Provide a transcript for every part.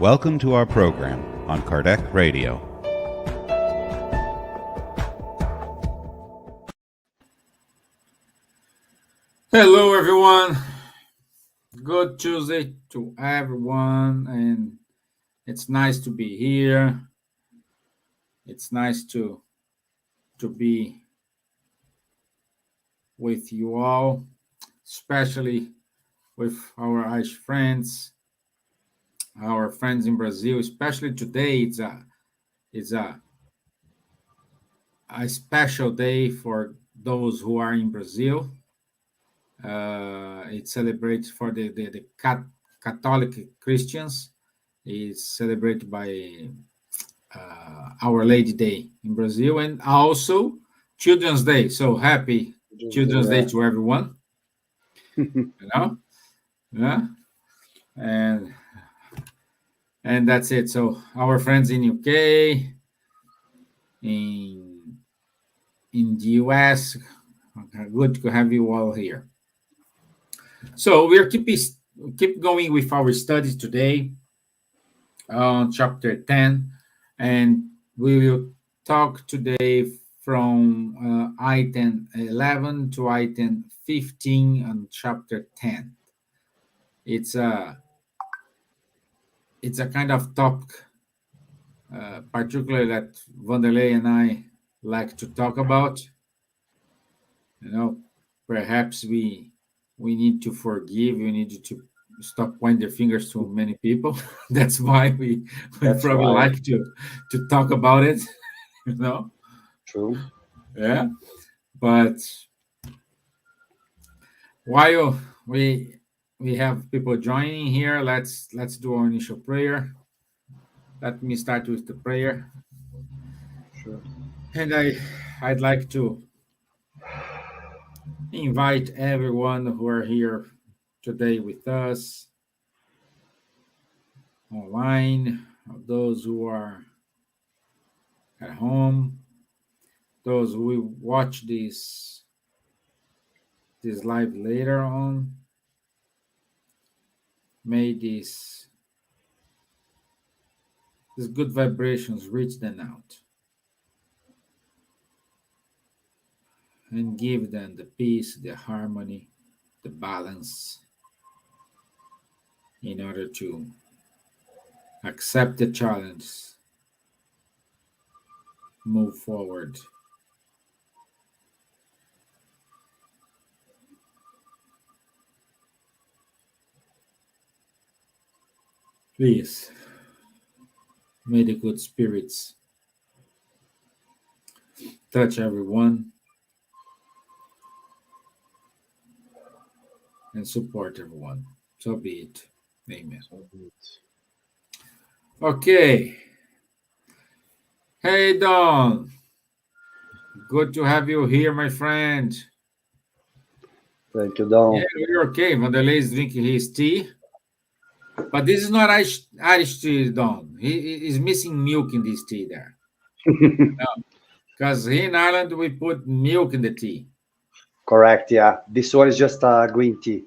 Welcome to our program on Kardec Radio. Hello, everyone. Good Tuesday to everyone, and it's nice to be here. It's nice to be with you all, especially with our Irish friends, our friends in Brazil. Especially today, it's a special day for those who are in Brazil. It celebrates for the Catholic Christians. It's celebrated by Our Lady Day in Brazil, and also Children's Day. So happy Children's Day to everyone. Yeah, and that's it. So our friends in UK, in the US, good to have you all here. So we're keep going with our studies today on chapter 10, and we will talk today from item 11 to item 15 on chapter 10. It's a kind of topic, particularly that Wanderley and I like to talk about. Perhaps we need to forgive. We need to stop pointing the fingers to many people. That's why we probably like to talk about it. True. Yeah, but while we have people joining here, let's do our initial prayer. Let me start with the prayer. Sure. And I'd like to invite everyone who are here today with us online, those who are at home, those who will watch this live later on. May these good vibrations reach them out and give them the peace, the harmony, the balance in order to accept the challenge, move forward. Please, may the good spirits touch everyone and support everyone. So be it. Amen. Okay. Hey, Don. Good to have you here, my friend. Thank you, Don. Yeah, you're okay. Wanderley is drinking his tea. But this is not Irish tea, Don. He's missing milk in this tea there. Because here in Ireland, we put milk in the tea. Correct, yeah. This one is just green tea.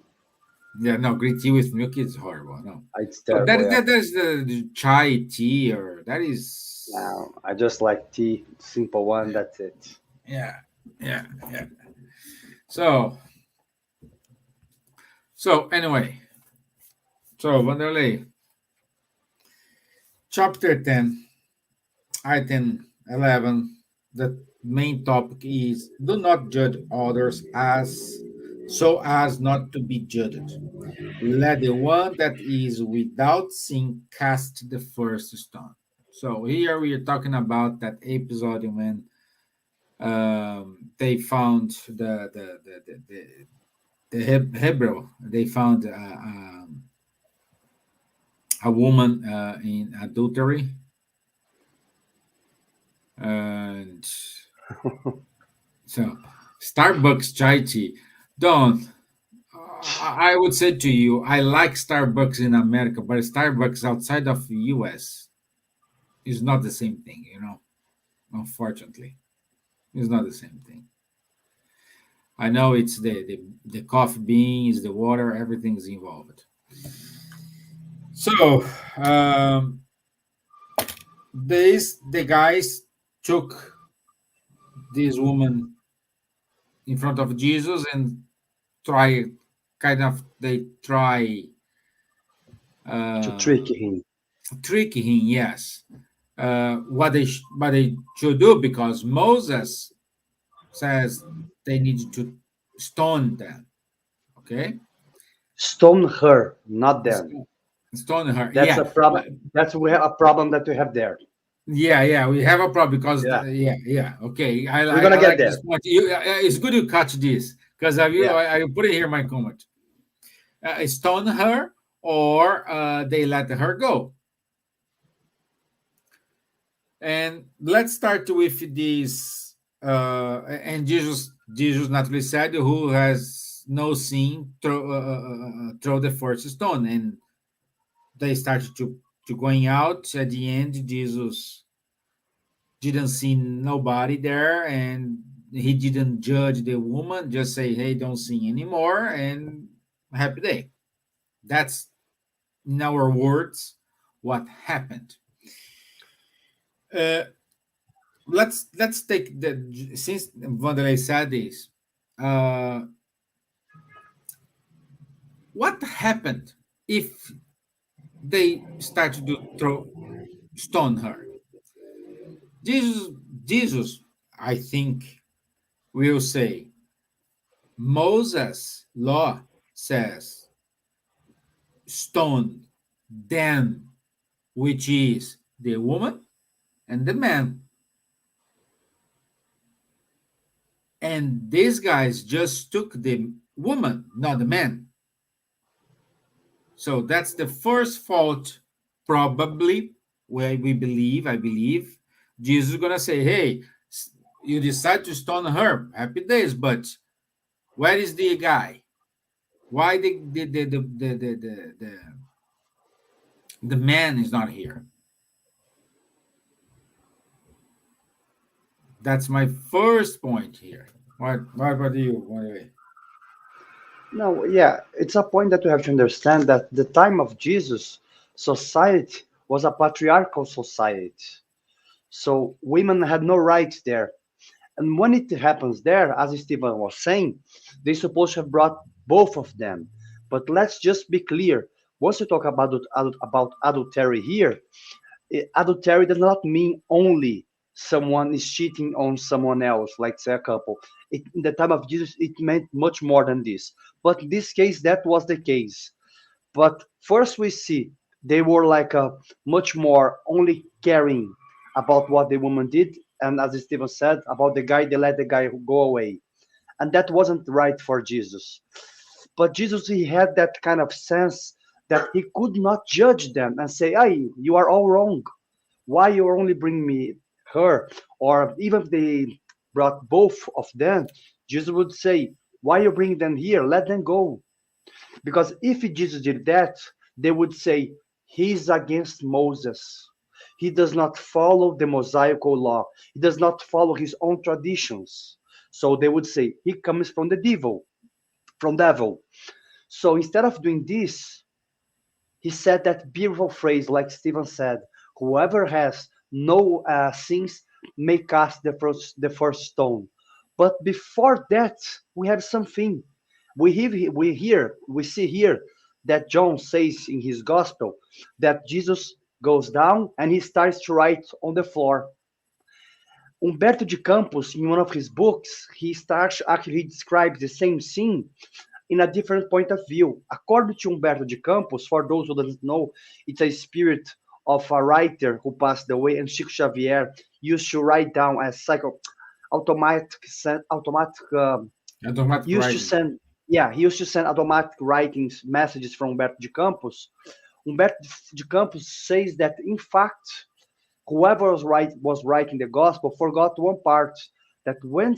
Yeah, no, green tea with milk is horrible. No. It's terrible. That's the chai tea, or that is... No, I just like tea. Simple one, that's it. Yeah. So anyway, Wanderley, chapter 10, item 11, the main topic is do not judge others so as not to be judged. Let the one that is without sin cast the first stone. So here we are talking about that episode when they found the Hebrew. They found a woman in adultery, and so Starbucks chai tea. Don, I would say to you, I like Starbucks in America, but Starbucks outside of the US is not the same thing, unfortunately. It's not the same thing. I know it's the coffee beans, the water, everything's involved. So the guys took this woman in front of Jesus and try they try To uh, trick him. trick him. Yes, what they should do, because Moses says they need to stone them. Okay, Stone her, not them. stone her. That's Yeah, a problem. That's we have a problem that we have there. yeah. We have a problem because Yeah, yeah. Okay, we're gonna I get like this there. point. It's good you catch this because Yeah. I put it here in my comment. Stone her or they let her go. And let's start with this. And Jesus naturally said, "Who has no sin, throw the first stone." And they started to going out. At the end, Jesus didn't see nobody there, and he didn't judge the woman. Just say, "Hey, don't sin anymore," and happy day. That's, in our words, what happened. Uh, let's take the, since Wanderley said this. Uh, what happened if they started to throw stone her? Jesus, Jesus, I think, will say Moses' law says stone them, which is the woman and the man. And these guys just took the woman, not the man. So that's the first fault, probably, where I believe, Jesus is going to say, hey, you decide to stone her, happy days, but where is the guy? Why the man is not here? That's my first point here. What about you, by the way? No, yeah, it's a point that we have to understand that the time of Jesus, society was a patriarchal society. So women had no rights there. And when it happens there, as Stevan was saying, they supposed to have brought both of them. But let's just be clear. Once we talk about adultery here, adultery does not mean only someone is cheating on someone else, like say a couple. In the time of Jesus, it meant much more than this. But in this case, that was the case. But first, we see they were like a much more only caring about what the woman did, and as Stephen said about the guy, they let the guy go away, and that wasn't right for Jesus. But Jesus, he had that kind of sense that he could not judge them and say, "Hey, you are all wrong. Why you only bring me her?" Or even if they brought both of them, Jesus would say, "Why you bring them here? Let them go." Because if Jesus did that, they would say, he's against Moses. He does not follow the Mosaical law. He does not follow his own traditions. So they would say, he comes from the devil, from devil. So instead of doing this, he said that beautiful phrase, like Stephen said, whoever has no sins may cast the first stone. But before that, we have something. We see here that John says in his gospel that Jesus goes down and he starts to write on the floor. Humberto de Campos, in one of his books, he describes the same scene in a different point of view. According to Humberto de Campos, for those who don't know, it's a spirit of a writer who passed away, and Chico Xavier used to write down as automatic, Automatic used to writing. send, yeah, he used to send automatic writings messages from Humberto de Campos. Humberto de Campos says that, in fact, whoever was writing the gospel forgot one part, that when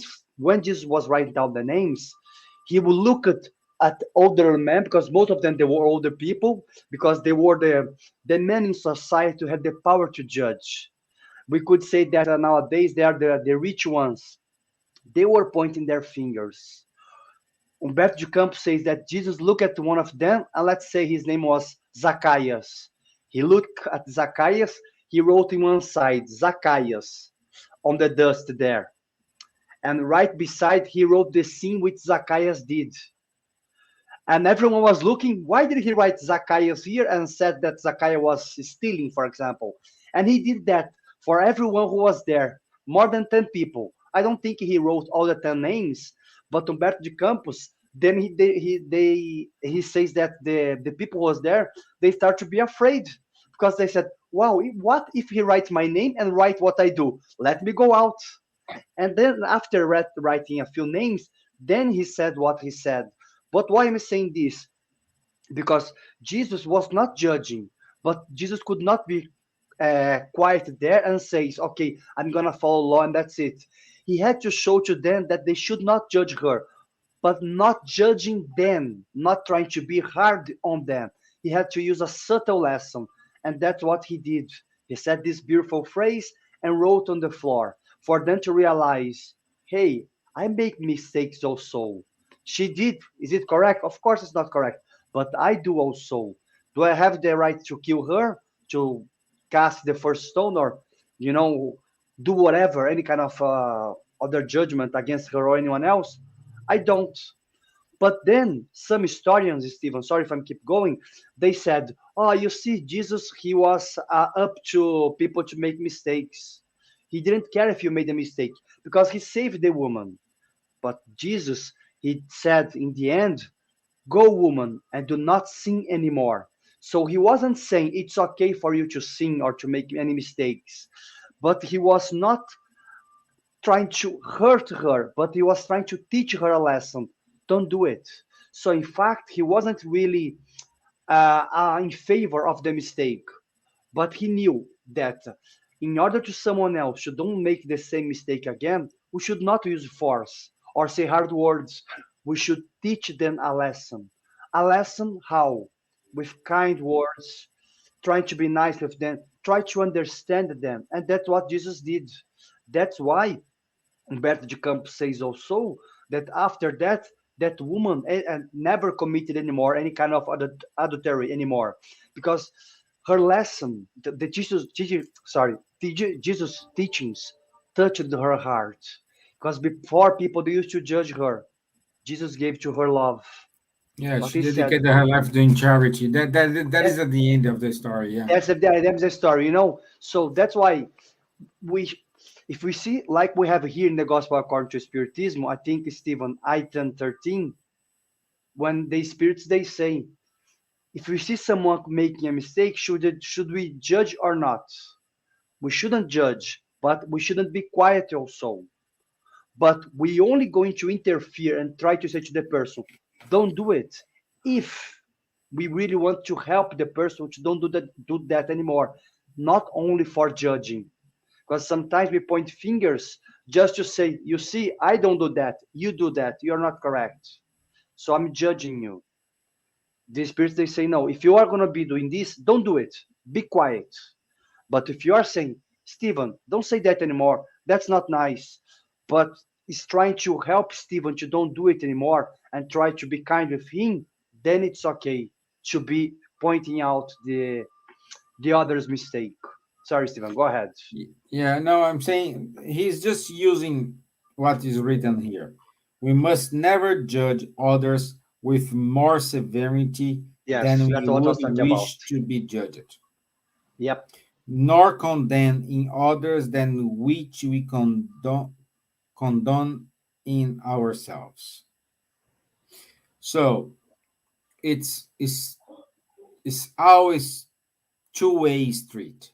Jesus was writing down the names, he would look at older men, because most of them they were older people, because they were the men in society who had the power to judge. We could say that nowadays they are the rich ones. They were pointing their fingers. Humberto de Campos says that Jesus looked at one of them, and let's say his name was Zacchaeus. He looked at Zacchaeus, he wrote in one side, Zacchaeus, on the dust there. And right beside, he wrote the sin which Zacchaeus did. And everyone was looking, why did he write Zacchaeus here and said that Zacchaeus was stealing, for example? And he did that for everyone who was there, more than 10 people. I don't think he wrote all the 10 names, but Humberto de Campos, then he says that the people who was there, they start to be afraid because they said, wow, what if he writes my name and write what I do? Let me go out. And then after writing a few names, then he said what he said. But why am I saying this? Because Jesus was not judging, but Jesus could not be quiet there and says, okay, I'm going to follow law and that's it. He had to show to them that they should not judge her, but not judging them, not trying to be hard on them. He had to use a subtle lesson, and that's what he did. He said this beautiful phrase and wrote on the floor for them to realize, hey, I make mistakes also. She did. Is it correct? Of course it's not correct, but I do also. Do I have the right to kill her, to cast the first stone, or, do whatever, any kind of other judgment against her or anyone else? I don't. But then some historians, Steven, sorry if I keep going, they said, oh, you see, Jesus, he was up to people to make mistakes. He didn't care if you made a mistake because he saved the woman. But Jesus, he said in the end, go, woman, and do not sin anymore. So he wasn't saying it's okay for you to sin or to make any mistakes, but he was not trying to hurt her, but he was trying to teach her a lesson. Don't do it. So in fact, he wasn't really in favor of the mistake, but he knew that in order to someone else to don't make the same mistake again, we should not use force or say hard words. We should teach them a lesson. A lesson how? With kind words, trying to be nice with them, try to understand them. And that's what Jesus did. That's why Humberto de Campos says also that after that, that woman never committed anymore any kind of adultery anymore, because her lesson, Jesus' teachings touched her heart. Because before people they used to judge her, Jesus gave to her love. Yeah, But she he said, dedicated her life doing charity. That is at the end of the story. Yeah. that's the story, So that's why we, if we see like we have here in the Gospel according to Spiritism, I think Steven item 13, when the spirits they say, if we see someone making a mistake, should we judge or not? We shouldn't judge, but we shouldn't be quiet also. But we only going to interfere and try to say to the person, don't do it, if we really want to help the person to don't do that anymore, not only for judging. Because sometimes we point fingers just to say, you see, I don't do that, you do that, you're not correct, so I'm judging you. The spirits they say, no, if you are going to be doing this, don't do it, be quiet. But if you are saying, Steven, don't say that anymore, that's not nice, but is trying to help Steven to don't do it anymore and try to be kind with him, then it's okay to be pointing out the other's mistake. Sorry, Steven, go ahead. Yeah, no, I'm saying he's just using what is written here. We must never judge others with more severity Yes, than we that's what I was would talking about. wish to be judged, Yep. nor condemn in others than which we condone in ourselves. So it's always two-way street.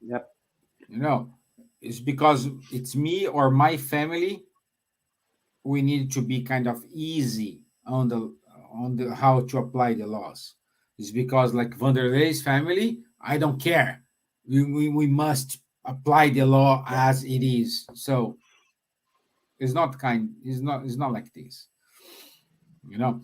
Yep. It's because it's me or my family. We need to be kind of easy on the how to apply the laws. It's because like Wanderley's family, I don't care. We must apply the law as it is. So it's not like this. You know.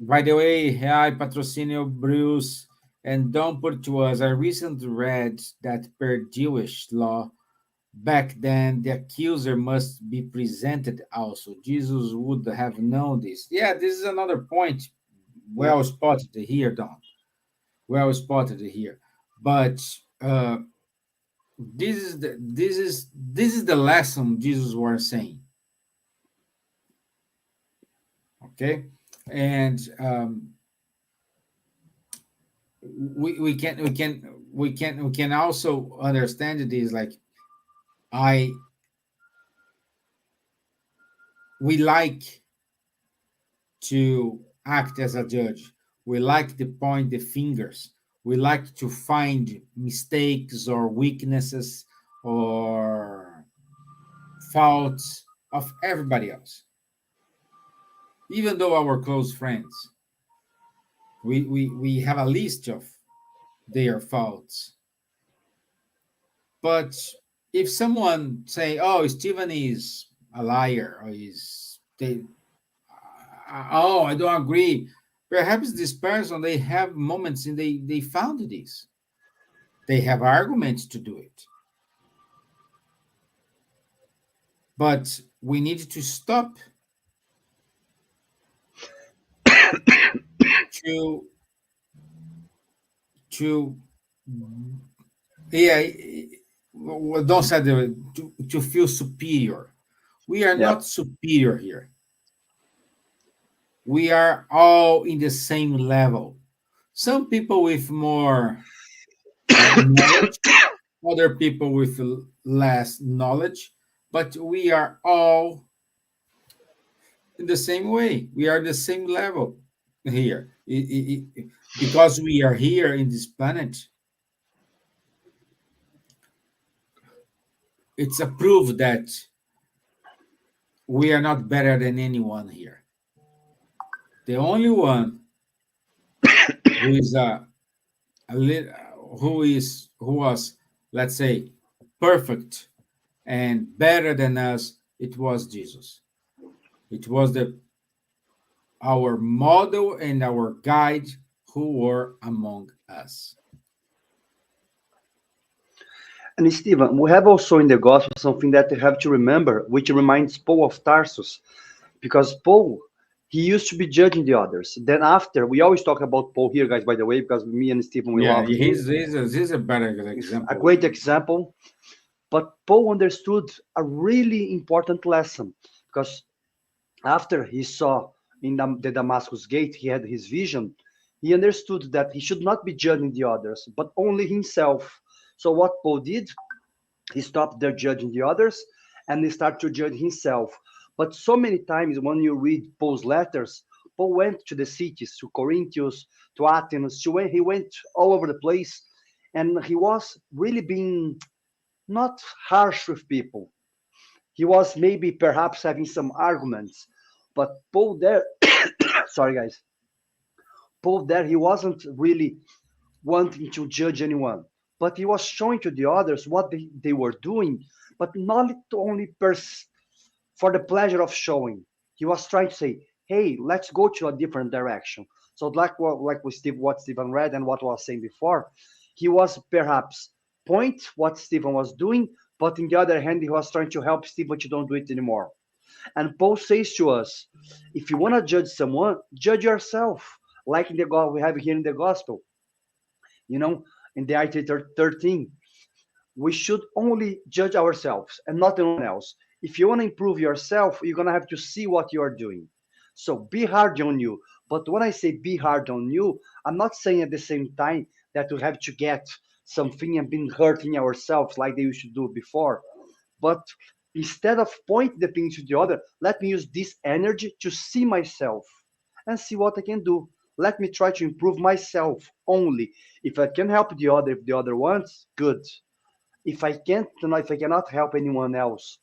By the way, hi Patrocinio Bruce, and don't put to us. I recently read that per Jewish law, back then the accuser must be presented also. Jesus would have known this. Yeah, this is another point. Yeah. Well spotted here, Don. Well spotted here. But this is the lesson Jesus was saying. Okay, and we can also understand it is like I we like to act as a judge. We like to point the fingers. We like to find mistakes or weaknesses or faults of everybody else, even though our close friends. We have a list of their faults. But if someone say, "Oh, Steven is a liar," or "Oh, I don't agree," perhaps this person they have moments and they found this. They have arguments to do it, but we need to stop to to yeah. Don't say to feel superior. We are Yeah. not superior here. We are all in the same level. Some people with more knowledge, other people with less knowledge, but we are all in the same way. We are the same level here. Because we are here in this planet, it's a proof that we are not better than anyone here. The only one who is a lit- who was, let's say, perfect and better than us, it was Jesus. It was the our model and our guide who were among us. And Stephen, we have also in the gospel something that you have to remember, which reminds Paul of Tarsus, because Paul, he used to be judging the others. Then after, we always talk about Paul here, guys, by the way, because me and Stephen, we Yeah, love him. he's a better He's a example. great example. But Paul understood a really important lesson, because after he saw in the Damascus gate, he had his vision, he understood that he should not be judging the others, but only himself. So what Paul did, he stopped there judging the others and he started to judge himself. But so many times when you read Paul's letters, Paul went to the cities, to Corinthians, to Athens, he went all over the place, and he was really being not harsh with people. He was maybe perhaps having some arguments, but Paul there, sorry guys, Paul there, he wasn't really wanting to judge anyone, but he was showing to the others what they were doing, but not only for the pleasure of showing. He was trying to say, hey, let's go to a different direction. So what Stephen read and what I was saying before, he was perhaps point what Stephen was doing, but in the other hand, he was trying to help Stephen to don't do it anymore. And Paul says to us, if you want to judge someone, judge yourself. Like in the God we have here in the gospel, you know, in the IT 13, we should only judge ourselves and not anyone else. If you want to improve yourself, you're going to have to see what you are doing. So be hard on you. But when I say be hard on you, I'm not saying at the same time that we have to get something and been hurting ourselves like they used to do before. But instead of pointing the thing to the other, let me use this energy to see myself and see what I can do. Let me try to improve myself only. If I can help the other, if the other wants, good. If I can't, if I cannot help anyone else,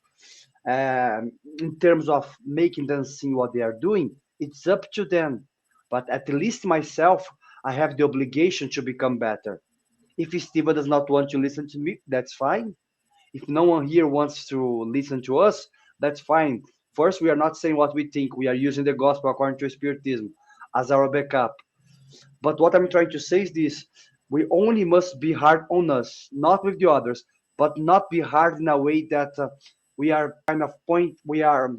in terms of making them see what they are doing, it's up to them. But at least myself, I have the obligation to become better. If Steven does not want to listen to me, that's fine. If no one here wants to listen to us, that's fine. First, we are not saying what we think. We are using the gospel according to Spiritism as our backup. But what I'm trying to say is this: we only must be hard on us, not with the others. but not be hard in a way that we are we are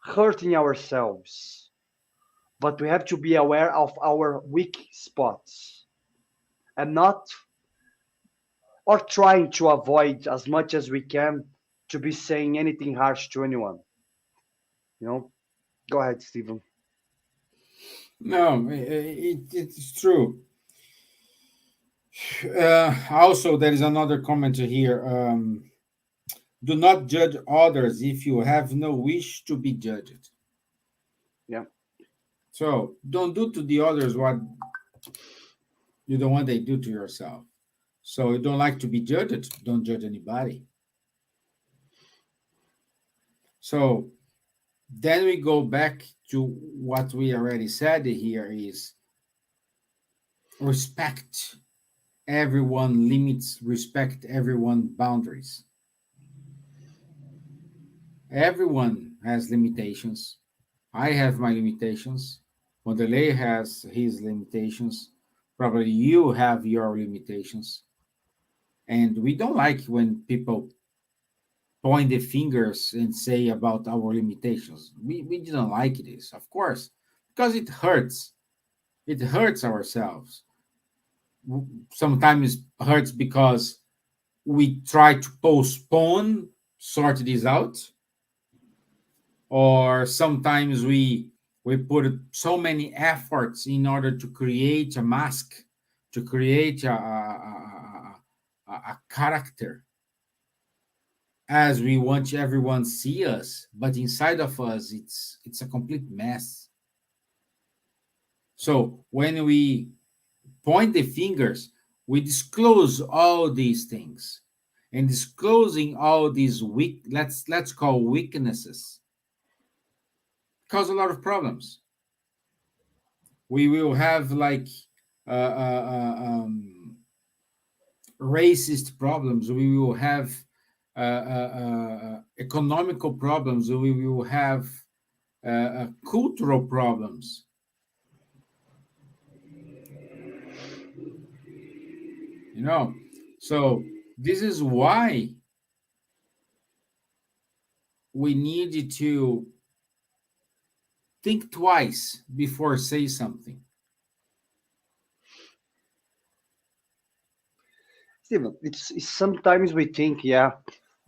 hurting ourselves. But we have to be aware of our weak spots and not, or trying to avoid as much as we can to be saying anything harsh to anyone. Go ahead, Steven. No, it's true. Also, there is another comment here. Do not judge others if you have no wish to be judged. Yeah. So don't do to the others what you don't want they do to yourself. So you don't like to be judged, don't judge anybody. So then we go back to what we already said here is respect everyone limits, respect everyone boundaries. Everyone has limitations. I have my limitations. Wanderley has his limitations. Probably you have your limitations. And we don't like when people point the fingers and say about our limitations. We didn't like this, of course, because it hurts. It hurts ourselves. Sometimes hurts because we try to postpone, sort this out, or sometimes we put so many efforts in order to create a mask, to create a character as we want everyone to see us, but inside of us it's a complete mess. So when we point the fingers, we disclose all these things, and disclosing all these let's call weaknesses cause a lot of problems. We will have like uh, uh, uh, um, racist problems. We will have economical problems. We will have cultural problems. So this is why we need to think twice before say something. Steven, it's sometimes we think, yeah,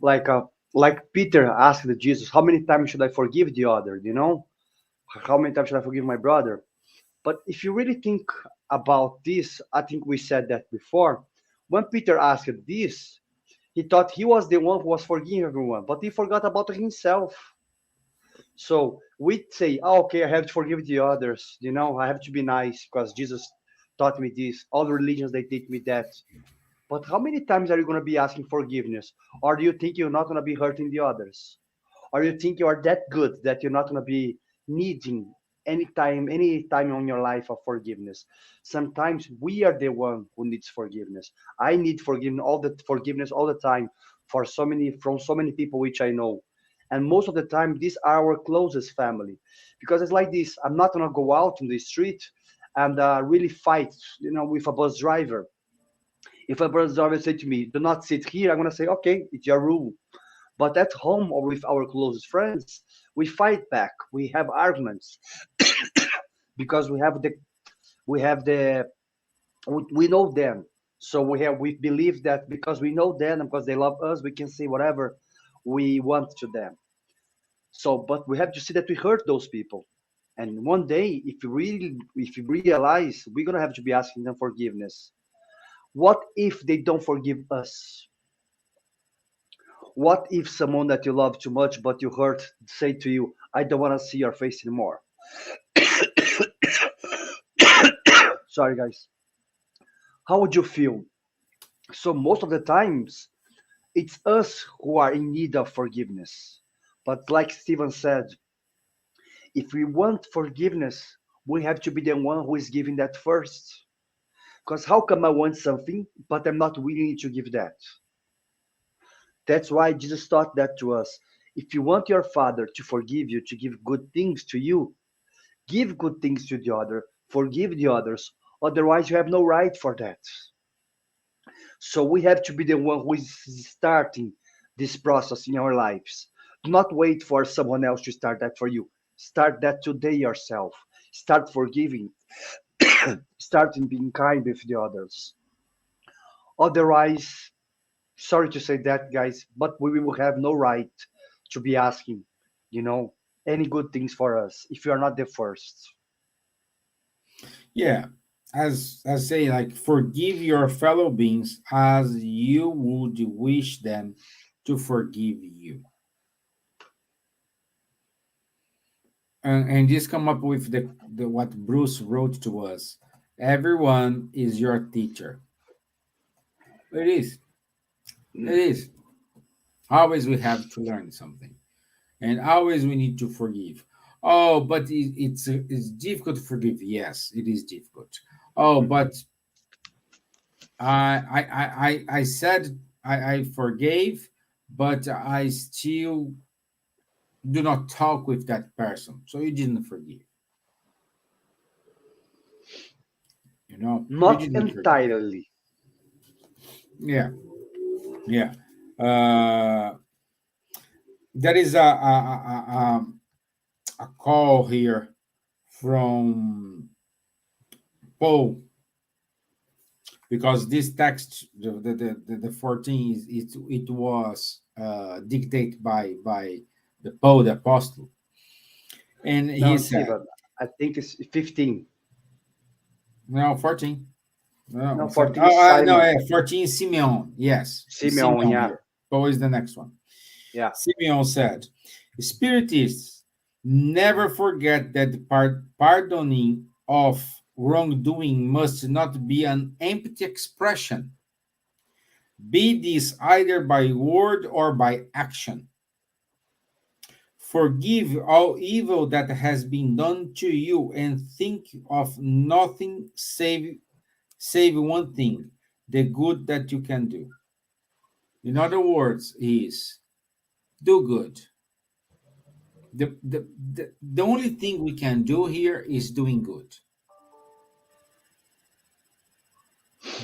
like Peter asked Jesus, how many times should I forgive the other? How many times should I forgive my brother? But if you really think about this, I think we said that before. When Peter asked this, he thought he was the one who was forgiving everyone, but he forgot about himself. So we say, oh, okay, I have to forgive the others. I have to be nice because Jesus taught me this. All the religions, they teach me that. But how many times are you going to be asking forgiveness? Or do you think you're not going to be hurting the others? Or you think you are that good that you're not going to be needing any time on your life of forgiveness? Sometimes we are the one who needs forgiveness. I need forgiveness all the time from so many people which I know. And most of the time, these are our closest family. Because it's like this, I'm not going to go out in the street and really fight, with a bus driver. If a bus driver say to me, do not sit here, I'm going to say, okay, it's your rule. But at home or with our closest friends, we fight back. We have arguments because we know them. So we believe that because we know them and because they love us, we can say whatever we want to them. So, but we have to see that we hurt those people. And one day, if you realize, we're gonna have to be asking them forgiveness. What if they don't forgive us? What if someone that you love too much but you hurt say to you, I don't want to see your face anymore? Sorry, guys. How would you feel? So most of the times, it's us who are in need of forgiveness. But like Steven said, if we want forgiveness, we have to be the one who is giving that first. Because how come I want something, but I'm not willing to give that? That's why Jesus taught that to us. If you want your Father to forgive you, to give good things to you, give good things to the other, forgive the others. Otherwise, you have no right for that. So we have to be the one who is starting this process in our lives. Do not wait for someone else to start that for you. Start that today yourself. Start forgiving. Start in being kind with the others. Otherwise, sorry to say that, guys, but we will have no right to be asking, you know, any good things for us if you are not the first. Yeah, as say, like, forgive your fellow beings as you would wish them to forgive you. And this come up with the what Bruce wrote to us. Everyone is your teacher. It is. It is. Always we have to learn something, and always we need to forgive. Oh, but it's difficult to forgive. Yes, it is difficult. Oh, but I said I forgave, but I still do not talk with that person. So you didn't forgive. You Not didn't forgive. entirely. Yeah, yeah. Uh, there is a call here from Paul, because this text, the 14, it was dictated by the Paul the Apostle, and he No, said, Steven, I think it's 15. no, 14. No, No, 14 is no, Simon. 14 Simeon. Yes, it's Simeon, Simeon yeah. here. Paul is the next one. Yeah. Simeon said, Spiritists never forget that the pardoning of wrongdoing must not be an empty expression, be this either by word or by action. Forgive all evil that has been done to you, and think of nothing save one thing, the good that you can do. In other words, is do good. The only thing we can do here is doing good.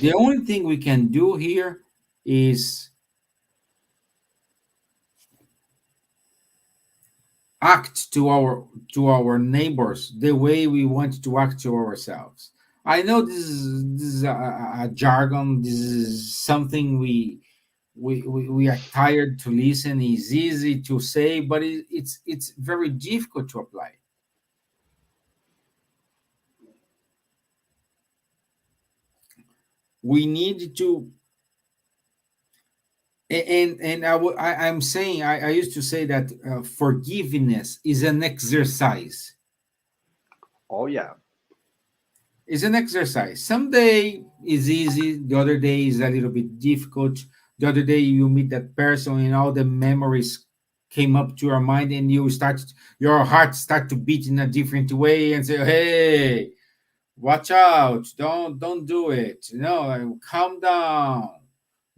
The only thing we can do here is act to our neighbors the way we want to act to ourselves. I know this is a jargon. This is something we are tired to listen. It's easy to say, but it's very difficult to apply. We need to, and I'm saying, I used to say that forgiveness is an exercise. Oh, yeah. It's an exercise. Some day is easy, the other day is a little bit difficult. The other day you meet that person and all the memories came up to your mind, and your heart start to beat in a different way, and say, hey, watch out, don't do it, like, calm down,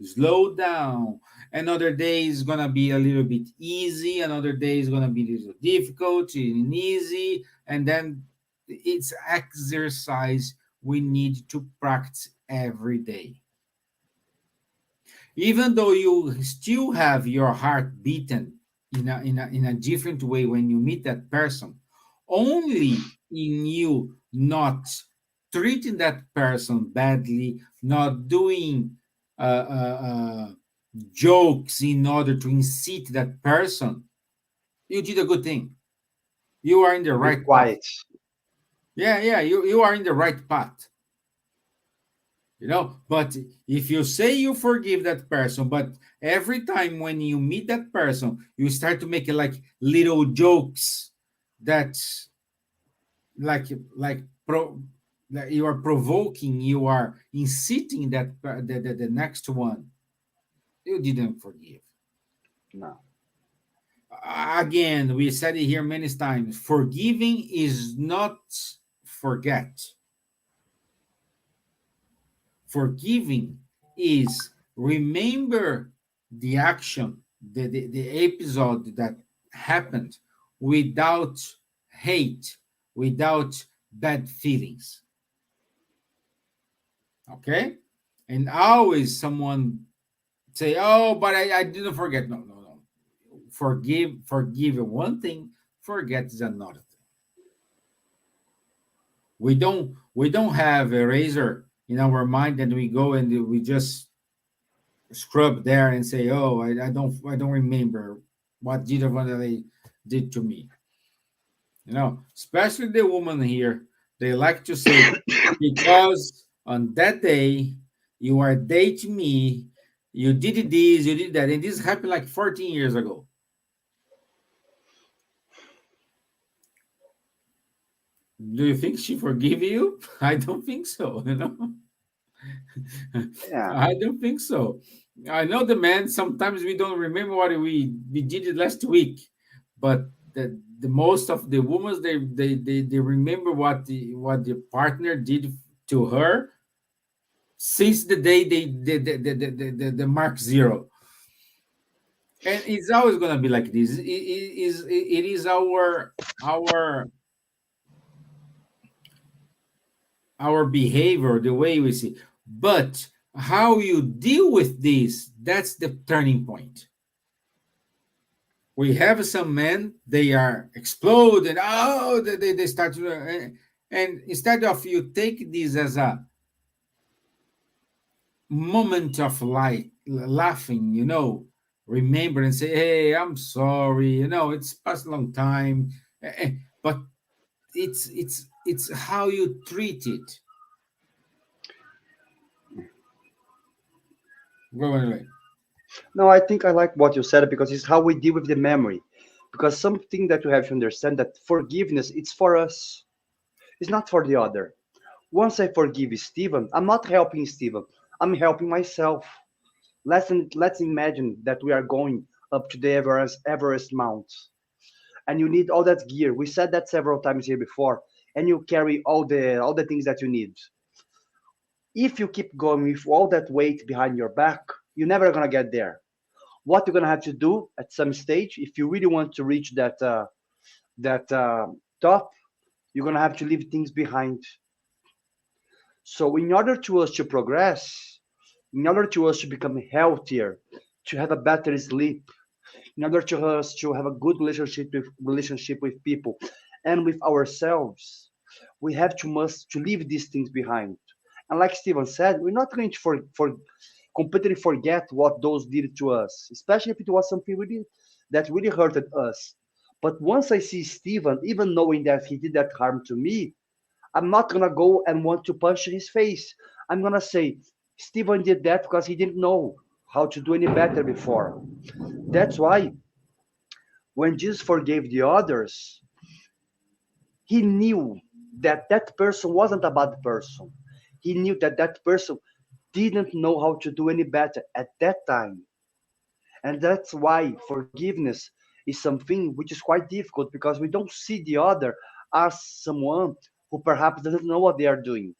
slow down. Another day is gonna be a little bit easy, another day is gonna be a little difficult and easy, and then it's exercise we need to practice every day. Even though you still have your heart beaten in a different way when you meet that person, only in you not treating that person badly, not doing jokes in order to incite that person, you did a good thing. You are in the To be right path. quiet. Yeah, you are in the right path. But if you say you forgive that person, but every time when you meet that person, you start to make it like little jokes that, like that you are provoking, you are inciting the next one, you didn't forgive. No. Again, we said it here many times, forgiving is not forget. Forgiving is remember the action, the episode that happened, without hate, without bad feelings. Okay? And always someone say, "Oh, but I didn't forget." No, no, no. Forgive one thing, forget is another thing. We don't have a razor in our mind and we go and we just scrub there and say, "Oh, I don't remember what Gita Wanderley did to me." Especially the woman here, they like to say, because on that day you are dating me, you did this, you did that, and this happened like 14 years ago. Do you think she forgive you? I don't think so. Yeah. I don't think so. I know the man. Sometimes we don't remember what we did it last week, but the most of the women they remember what the partner did to her since the day the mark zero, and it's always gonna be like this. It is our behavior, the way we see. But how you deal with this, that's the turning point. We have some men, they are explode and they start to, and instead of you take this as a moment of light, laughing, remember and say, "Hey, I'm sorry, it's past a long time." But it's how you treat it. Go away. No, I think I like what you said because it's how we deal with the memory. Because something that you have to understand that forgiveness, it's for us. It's not for the other. Once I forgive Steven, I'm not helping Steven. I'm helping myself. Let's imagine that we are going up to the Everest Mount, and you need all that gear. We said that several times here before, and you carry all the things that you need. If you keep going with all that weight behind your back, you're never gonna get there. What you're gonna have to do at some stage, if you really want to reach that top, you're gonna have to leave things behind. So in order to us to progress, in order to us to become healthier, to have a better sleep, in order to us to have a good relationship with people and with ourselves, we have to must to leave these things behind. And like Steven said, we're not going to for completely forget what those did to us, especially if it was something that really hurted us. But once I see Steven, even knowing that he did that harm to me, I'm not gonna go and want to punch his face. I'm gonna say, Steven did that because he didn't know how to do any better before. That's why when Jesus forgave the others, he knew that that person wasn't a bad person. He knew that that person didn't know how to do any better at that time. And that's why forgiveness is something which is quite difficult because we don't see the other as someone who perhaps doesn't know what they are doing.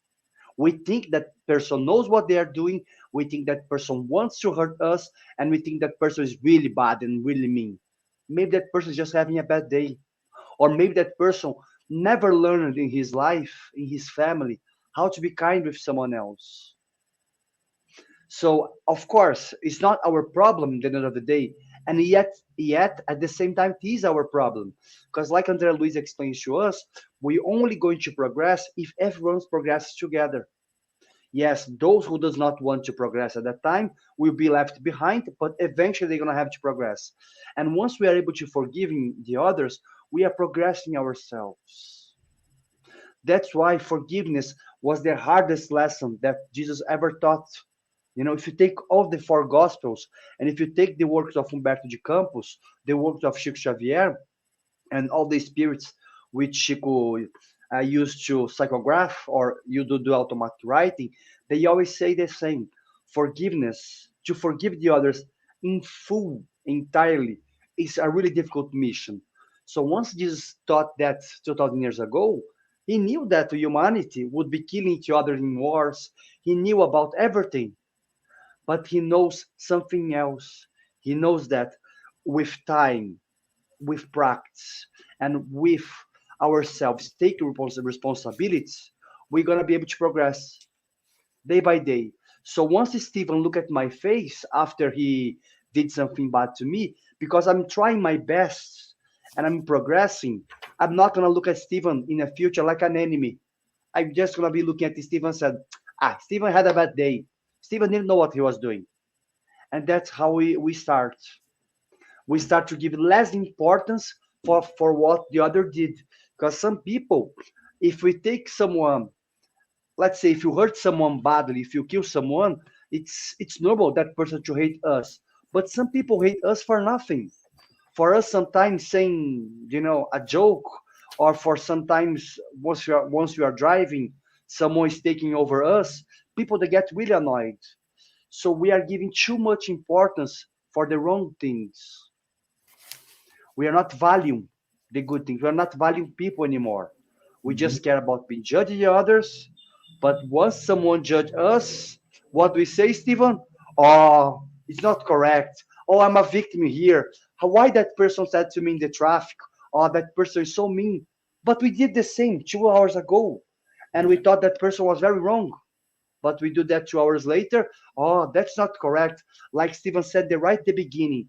We think that person knows what they are doing. We think that person wants to hurt us, and we think that person is really bad and really mean. Maybe that person is just having a bad day, or maybe that person never learned in his life, in his family, how to be kind with someone else. So of course, it's not our problem at the end of the day, and yet at the same time, it is our problem, because like Andrea Luiz explains to us, we only going to progress if everyone's progresses together. Yes, those who does not want to progress at that time will be left behind, but eventually they're gonna have to progress. And once we are able to forgiving the others, we are progressing ourselves. That's why forgiveness was the hardest lesson that Jesus ever taught. If you take all the four gospels and if you take the works of Humberto de Campos, the works of Chico Xavier, and all the spirits which Chico used to psychograph or you do automatic writing, they always say the same. Forgiveness, to forgive the others in full, entirely, is a really difficult mission. So once Jesus taught that 2,000 years ago, he knew that humanity would be killing each other in wars. He knew about everything, but he knows something else. He knows that with time, with practice, and with ourselves taking responsibilities, we're going to be able to progress day by day. So once Steven look at my face after he did something bad to me, because I'm trying my best and I'm progressing, I'm not gonna look at Steven in the future like an enemy. I'm just gonna be looking at Steven and said, Steven had a bad day. Steven didn't know what he was doing. And that's how we start. We start to give less importance for what the other did. Because some people, if we take someone, let's say if you hurt someone badly, if you kill someone, it's normal that person to hate us. But some people hate us for nothing. For us, sometimes saying, a joke, or for sometimes once you are driving, someone is taking over us. People they get really annoyed. So we are giving too much importance for the wrong things. We are not valuing the good things. We are not valuing people anymore. We Mhm. just care about being judging the others. But once someone judge us, what we say, Stephen? Oh, it's not correct. Oh, I'm a victim here. Why that person said to me in the traffic? Oh, that person is so mean. But we did the same 2 hours ago, and we Yeah. thought that person was very wrong. But we do that 2 hours later. Oh, that's not correct. Like Stephen said right at the beginning,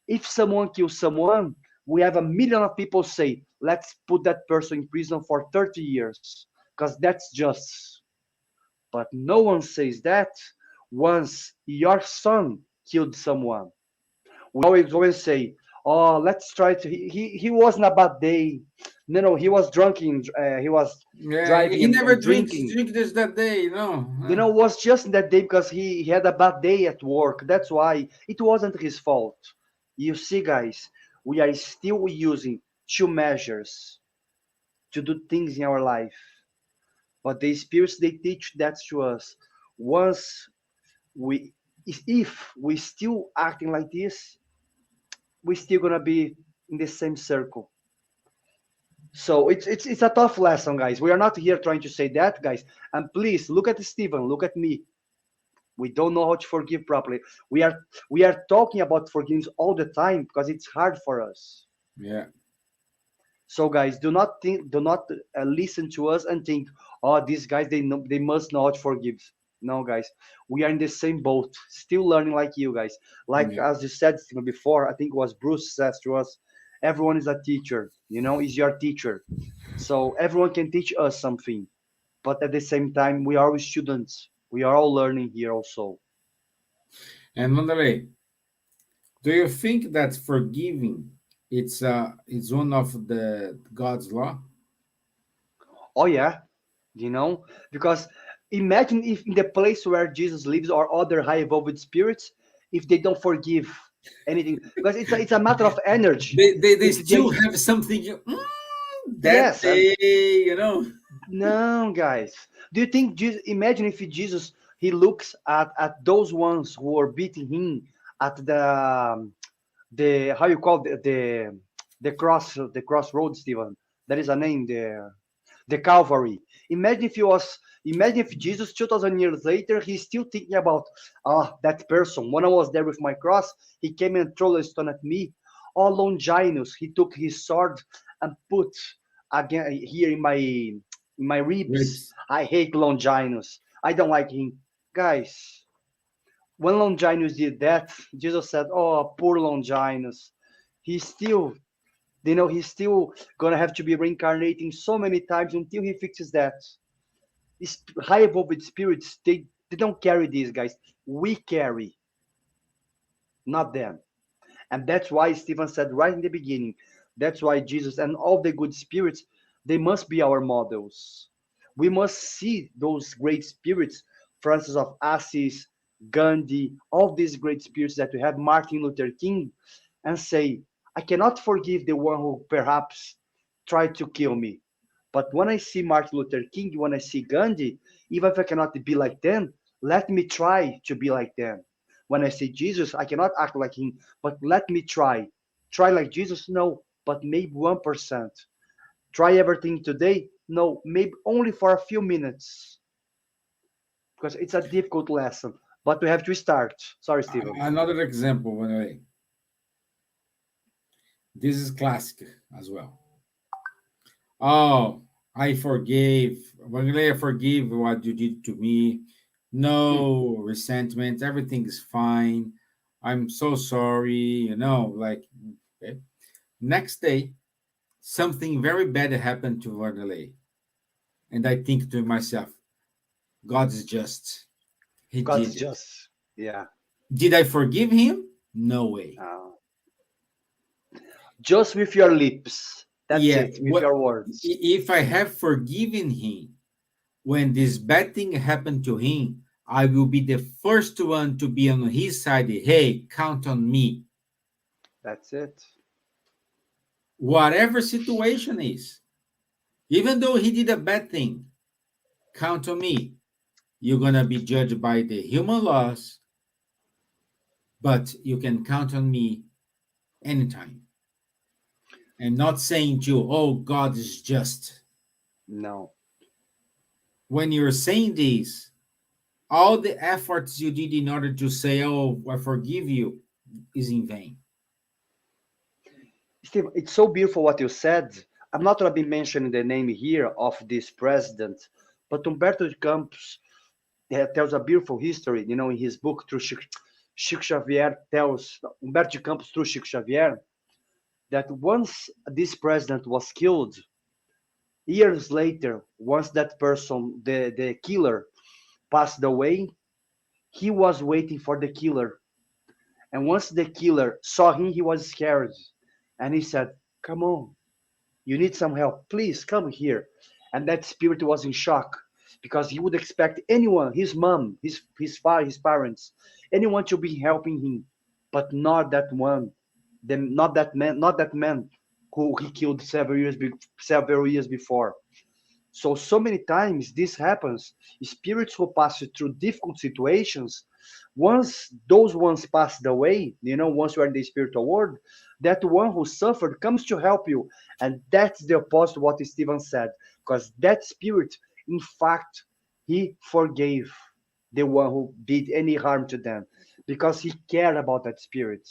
if someone kills someone, we have a million of people say, let's put that person in prison for 30 years, because that's just. But no one says that once your son killed someone. We always go and say, oh, let's try to. He wasn't a bad day. No, he was drunken. He was Yeah, driving he never and drinks drinking. drink this that day, Was just that day because he had a bad day at work. That's why it wasn't his fault. You see, guys, we are still using two measures to do things in our life. But the spirits they teach that to us. Once we, if we still acting like this, we still gonna be in the same circle. So it's a tough lesson, guys. We are not here trying to say that, guys. And please look at Steven, look at me. We don't know how to forgive properly. We are talking about forgiveness all the time because it's hard for us. yeah. So guys, do not listen to us and think, oh, these guys they must know how to forgive. No, guys, we are in the same boat, still learning like you guys. Like Yeah. as you said Stephen, before, I think it was Bruce says to us, everyone is a teacher. Is your teacher. So everyone can teach us something, but at the same time, we are all students. We are all learning here also. And Wanderley, do you think that forgiving it's one of the God's law? Oh yeah, because imagine if in the place where Jesus lives or other high evolved spirits, if they don't forgive anything, because it's a matter of energy. They If still they have something that Yes, and day. no, guys, do you think Jesus? Imagine if Jesus he looks at those ones who were beating him at the how you call the crossroads, Stephen. That is a name there. The Calvary. Imagine if Jesus 2000 years later he's still thinking about that person. When I was there with my cross, he came and threw a stone at me. Oh, Longinus, he took his sword and put again here in my ribs. Ribs. I hate Longinus. I don't like him. Guys, when Longinus did that, Jesus said, oh, poor Longinus. He's still he's still gonna have to be reincarnating so many times until he fixes that. These high evolved spirits, they don't carry these guys. We carry, not them. And that's why Stephen said right in the beginning, that's why Jesus and all the good spirits, they must be our models. We must see those great spirits, Francis of Assisi, Gandhi, all these great spirits that we have, Martin Luther King, and say, I cannot forgive the one who perhaps tried to kill me. But when I see Martin Luther King, when I see Gandhi, even if I cannot be like them, let me try to be like them. When I say Jesus, I cannot act like him, but let me try. Try like Jesus? No, but maybe 1%. Try everything today? No, maybe only for a few minutes because it's a difficult lesson. But we have to start. Sorry, Stephen. Another example, Wanderley. This is classic as well. Oh, I forgave. Wanderley, I forgive what you did to me. No resentment. Everything is fine. I'm so sorry. Like, okay. Next day, something very bad happened to Wanderley. And I think to myself, God is just. He God's did it. just, yeah. Did I forgive him? No way. Just with your lips. That's Yeah. it, with your words. If I have forgiven him, when this bad thing happened to him, I will be the first one to be on his side. Hey, count on me. That's it. Whatever situation is, even though he did a bad thing, count on me. You're going to be judged by the human laws, but you can count on me anytime. And not saying to you, oh, God is just. No. When you're saying this, all the efforts you did in order to say, oh, I forgive you, is in vain. Steve, it's so beautiful what you said. I'm not going to be mentioning the name here of this president, but Humberto de Campos tells a beautiful history, in his book, through Chico Xavier tells, Humberto de Campos through Chico Xavier, that once this president was killed, years later, once that person, the killer, passed away, he was waiting for the killer. And once the killer saw him, he was scared. And he said, come on, you need some help. Please come here. And that spirit was in shock because he would expect anyone, his mom, his father, his parents, anyone to be helping him, but not that one, not that man who he killed several years before. So many times this happens. Spirits who pass through difficult situations, once those ones passed away, once you are in the spiritual world, that one who suffered comes to help you. And that's the opposite of what Stevan said. Because that spirit, in fact, he forgave the one who did any harm to them. Because he cared about that spirit.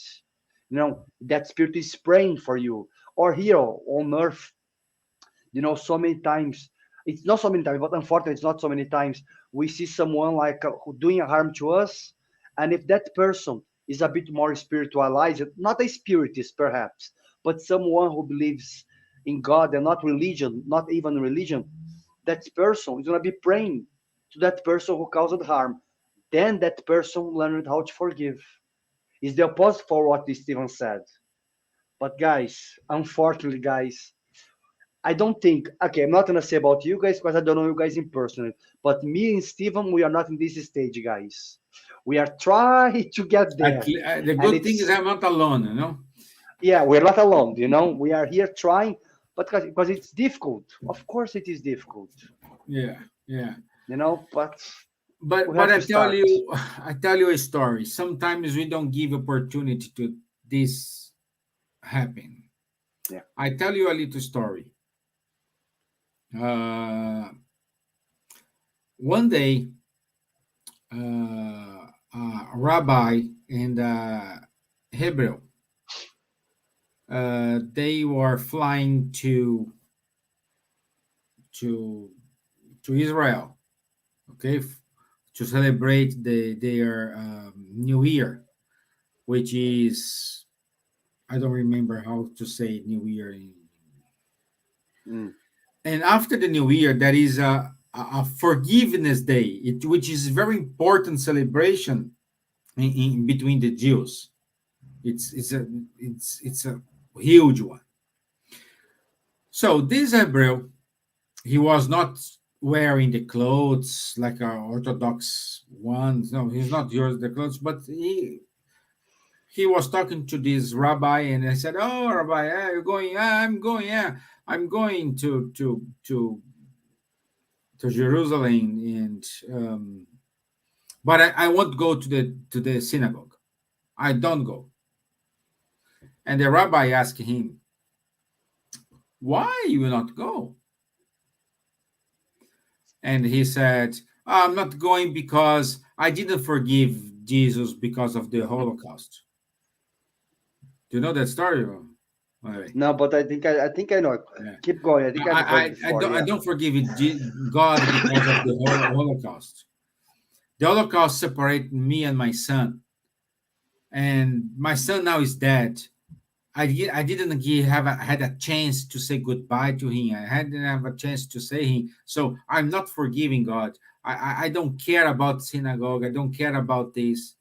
That spirit is praying for you. Or here on earth, so many times, it's not so many times, but unfortunately, it's not so many times, we see someone like who doing harm to us. And if that person is a bit more spiritualized, not a spiritist perhaps, but someone who believes in God and not religion, not even religion, that person is going to be praying to that person who caused harm. Then that person learned how to forgive. It's the opposite for what Steven said. But guys, unfortunately, guys, I don't think, okay, I'm not going to say about you guys because I don't know you guys in person, but me and Steven, we are not in this stage, guys. We are trying to get there. The good thing is I'm not alone, Yeah, we're not alone, We are here trying, but because it's difficult. Of course it is difficult. Yeah. But I tell you a story. Sometimes we don't give opportunity to this happen. Yeah. I tell you a little story. One day, a rabbi and Hebrew, they were flying to Israel, okay, to celebrate their New Year, which is, I don't remember how to say New Year. And after the New Year, there is a Forgiveness Day, which is a very important celebration in between the Jews. It's a huge one. So this Hebrew, he was not wearing the clothes like our Orthodox ones. No, he's not wearing the clothes, but he was talking to this rabbi, and I said, "Oh, Rabbi, you're going? Yeah, I'm going. Yeah, I'm going to Jerusalem, and but I won't go to the synagogue. I don't go." And the rabbi asked him, "Why you will not go?" And he said, "I'm not going because I didn't forgive Jesus because of the Holocaust." Do you know that story? No, but I think I know. Yeah. Keep going. I think I've heard before. I don't forgive God because of the Holocaust. The Holocaust separated me and my son, and my son now is dead. I didn't had a chance to say goodbye to him. I didn't have a chance to say him. So I'm not forgiving God. I don't care about synagogue. I don't care about this.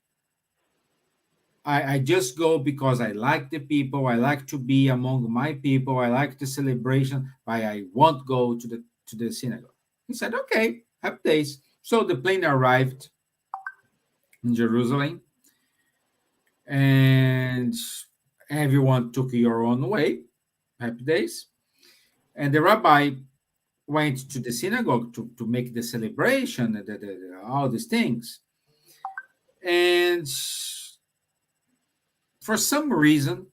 I just go because I like the people. I like to be among my people. I like the celebration, but I won't go to the synagogue. He said, okay, happy days. So the plane arrived in Jerusalem, and everyone took your own way. Happy days. And the rabbi went to the synagogue to make the celebration, all these things. And for some reason,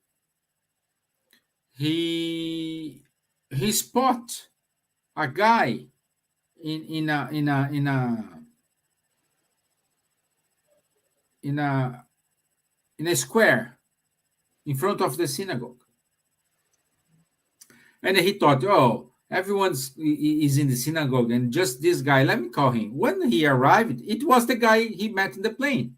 he spot a guy in a square in front of the synagogue. And he thought, oh, everyone is in the synagogue, and just this guy, let me call him. When he arrived, it was the guy he met in the plane.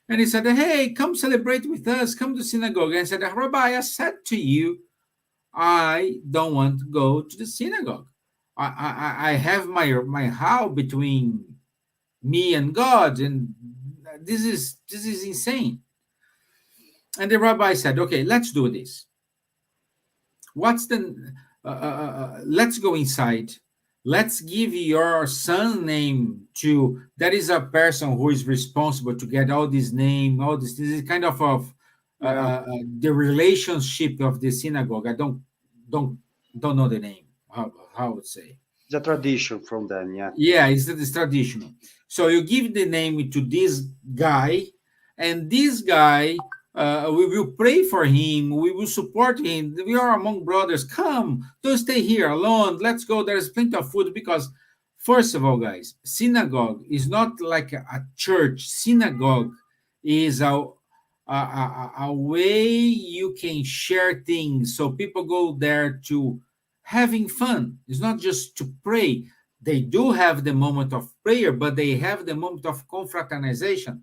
And he said, hey, come celebrate with us, come to synagogue. And I said, Rabbi, I said to you, I don't want to go to the synagogue. I have my house between me and God, and this is insane. And the rabbi said, okay, let's do this. What's the let's go inside. Let's give your son name to, that is a person who is responsible to get all this name, all this is kind of the relationship of the synagogue. I don't know the name, how I would say. The tradition from them, yeah. Yeah, it's traditional. So you give the name to this guy, and this guy, we will pray for him. We will support him. We are among brothers. Come, don't stay here alone. Let's go. There's plenty of food. Because, first of all, guys, synagogue is not like a church. Synagogue is a way you can share things. So people go there to having fun. It's not just to pray. They do have the moment of prayer, but they have the moment of confraternization.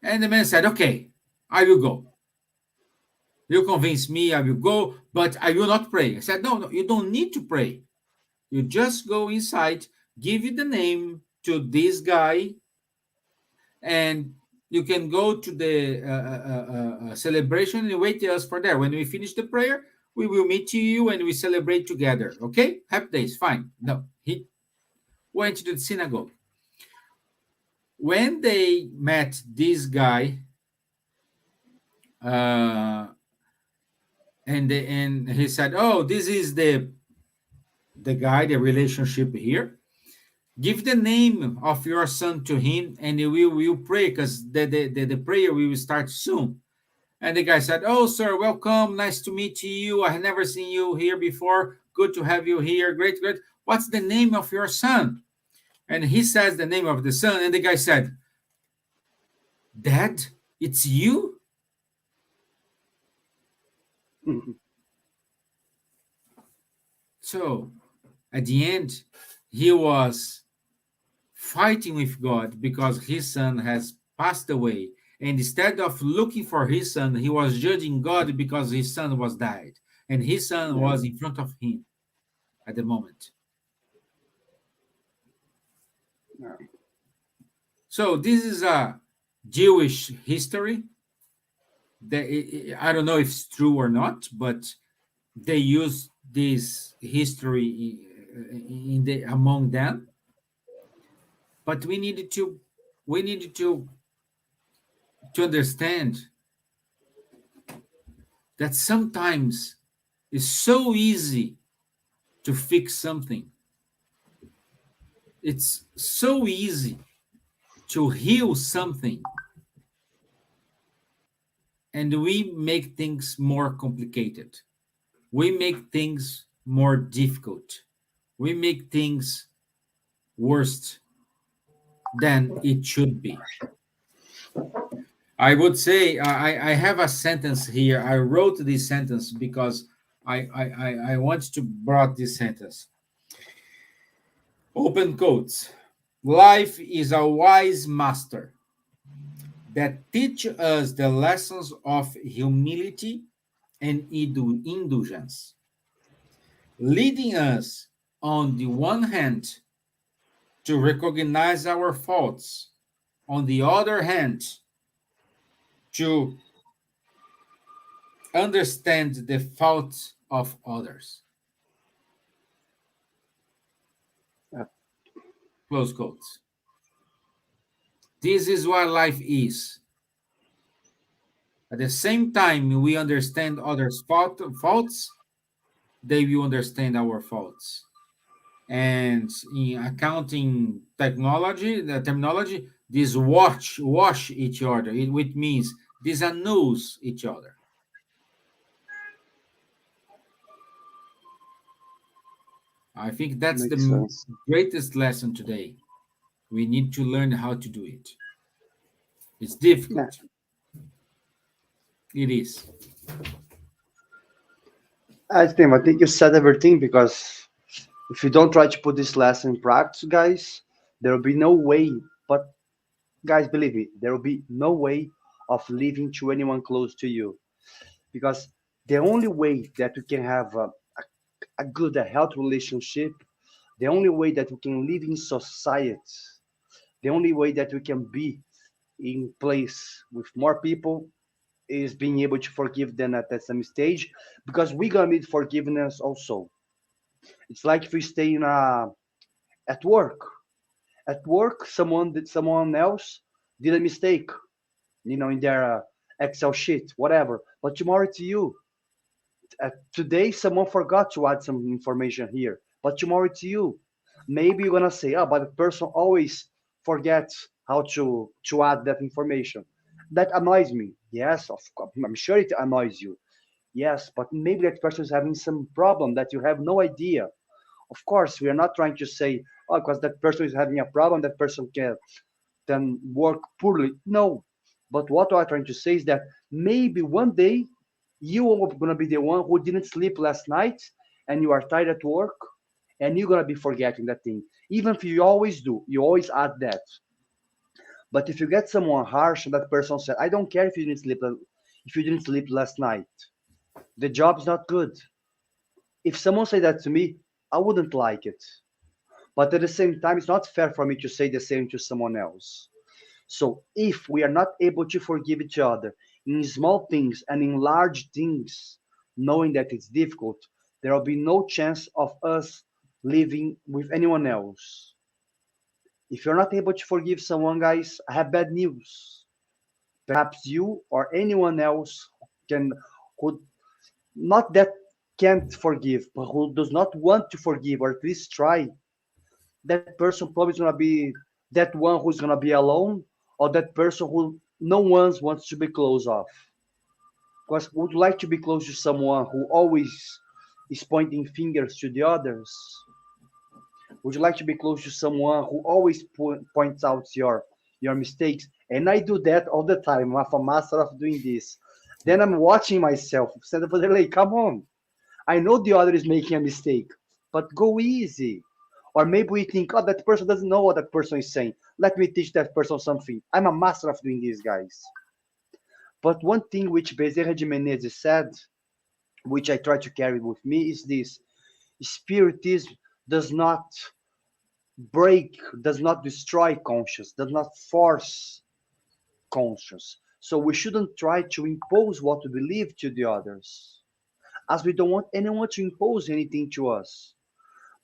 And the man said, okay, I will go. You convince me, I will go, but I will not pray. I said, no, you don't need to pray. You just go inside, give you the name to this guy, and you can go to the celebration and wait us for there. When we finish the prayer, we will meet you and we celebrate together. Okay? Happy days, fine. No, he went to the synagogue. When they met this guy, and he said, oh, this is the guy, the relationship here. Give the name of your son to him, and we will pray, because the prayer will start soon. And the guy said, oh, sir, welcome. Nice to meet you. I have never seen you here before. Good to have you here. Great, great. What's the name of your son? And he says the name of the son, and the guy said, Dad, it's you? Mm-hmm. So, at the end, he was fighting with God because his son has passed away. And instead of looking for his son, he was judging God because his son was died. And his son was in front of him at the moment. Yeah. So this is a Jewish history. I don't know if it's true or not, but they use this history among them. But we needed to understand that sometimes it's so easy to fix something. It's so easy to heal something, and we make things more complicated. We make things more difficult. We make things worse than it should be. I would say I have a sentence here. I wrote this sentence because I want to brought this sentence. Open quotes. Life is a wise master that teaches us the lessons of humility and indulgence, leading us, on the one hand, to recognize our faults, on the other hand, to understand the faults of others. Yeah, Close quotes. This is what life is. At the same time, we understand others' faults, they will understand our faults. And in accounting technology, the terminology, this wash each other, which means these annuls each other. I think that's makes the sense. greatest lesson today. We need to learn how to do it. It's Yeah, difficult. It is. I think you said everything because if you don't try to put this lesson in practice, guys, there will be no way. But guys, believe me, there will be no way of living to anyone close to you because the only way that we can have a good, a healthy relationship, the only way that we can live in society, the only way that we can be in place with more people is being able to forgive them at some stage because we're gonna need forgiveness also. It's like if we stay in at work. At work, someone else did a mistake, in their Excel sheet, whatever. But tomorrow it's you. Today, someone forgot to add some information here, but tomorrow it's you. Maybe you're gonna say, "Oh, but the person always forgets how to add that information." That annoys me. Yes, of course, I'm sure it annoys you. Yes, but maybe that person is having some problem that you have no idea. Of course, we are not trying to say, "Oh, because that person is having a problem, that person can then work poorly." No. But what I'm trying to say is that maybe one day you are gonna be the one who didn't sleep last night and you are tired at work and you're gonna be forgetting that thing. Even if you always do, you always add that. But if you get someone harsh and that person said, "I don't care if you didn't sleep last night. The job's not good." If someone say that to me, I wouldn't like it. But at the same time, it's not fair for me to say the same to someone else. So if we are not able to forgive each other in small things and in large things, knowing that it's difficult, there will be no chance of us living with anyone else. If you're not able to forgive someone, guys, I have bad news. Perhaps you or anyone else can who not that can't forgive, but who does not want to forgive or at least try, that person probably is gonna be that one who's gonna be alone, or that person who no one wants to be close of. Because would like to be close to someone who always is pointing fingers to the others? Would you like to be close to someone who always points out your mistakes? And I do that all the time. I'm a master of doing this. Then I'm watching myself. Stand up there, like, come on. I know the other is making a mistake, but go easy. Or maybe we think, "Oh, that person doesn't know what that person is saying. Let me teach that person something." I'm a master of doing this, guys. But one thing which Bezerra de Menezes said, which I try to carry with me, is this: Spiritism does not break, does not destroy conscience, does not force conscience. So we shouldn't try to impose what we believe to the others, as we don't want anyone to impose anything to us.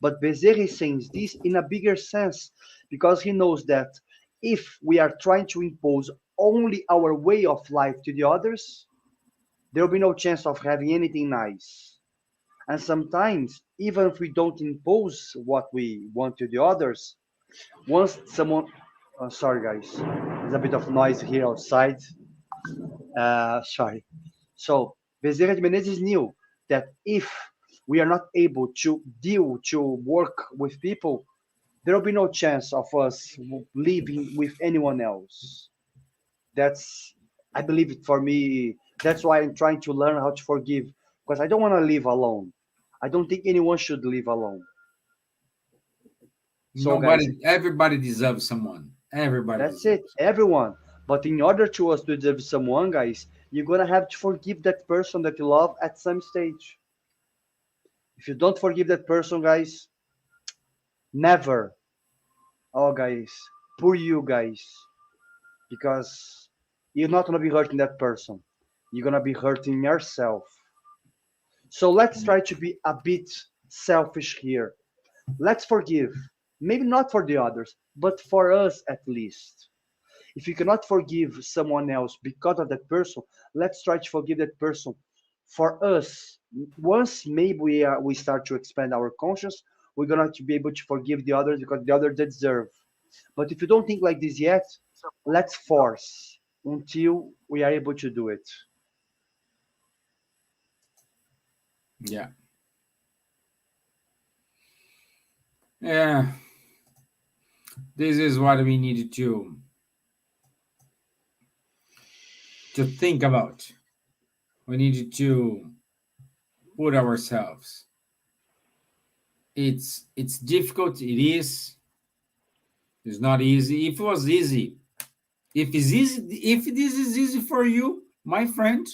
But Bezerra is saying this in a bigger sense because he knows that if we are trying to impose only our way of life to the others, there will be no chance of having anything nice. And sometimes, even if we don't impose what we want to the others, once someone, sorry guys, there's a bit of noise here outside. Sorry. So Bezerra de Menezes knew that if we are not able to work with people, there will be no chance of us living with anyone else. That's, I believe it for me. That's why I'm trying to learn how to forgive because I don't want to live alone. I don't think anyone should live alone. So guys, Everybody deserves someone. Everybody. That's it, everyone. But in order to us to deserve someone, guys, you're gonna have to forgive that person that you love at some stage. If you don't forgive that person, guys, never. Oh, guys, poor you guys, because you're not gonna be hurting that person. You're gonna be hurting yourself. So let's try to be a bit selfish here. Let's forgive. Maybe not for the others, but for us at least. If you cannot forgive someone else because of that person, let's try to forgive that person for us. Once maybe we start to expand our conscience, we're gonna to be able to forgive the others because the others deserve. But if you don't think like this yet, let's force until we are able to do it. Yeah. Yeah. This is what we needed to think about. We needed to put ourselves. It's difficult. It is. It's not easy. If it was easy, if this is easy for you, my friend,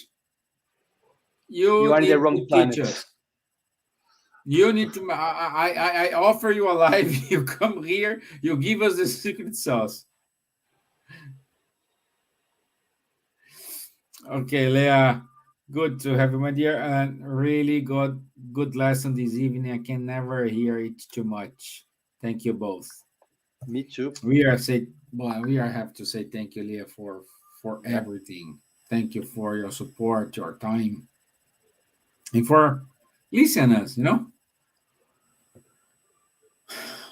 You are in need the wrong to planet. teach us. You need to. I offer you a life. You come here. You give us the secret sauce. Okay, Leah. Good to have you, my dear, and really good lesson this evening. I can never hear it too much. Thank you both. Me too. We have to say thank you, Leah, for everything. Thank you for your support, your time, and for listeners.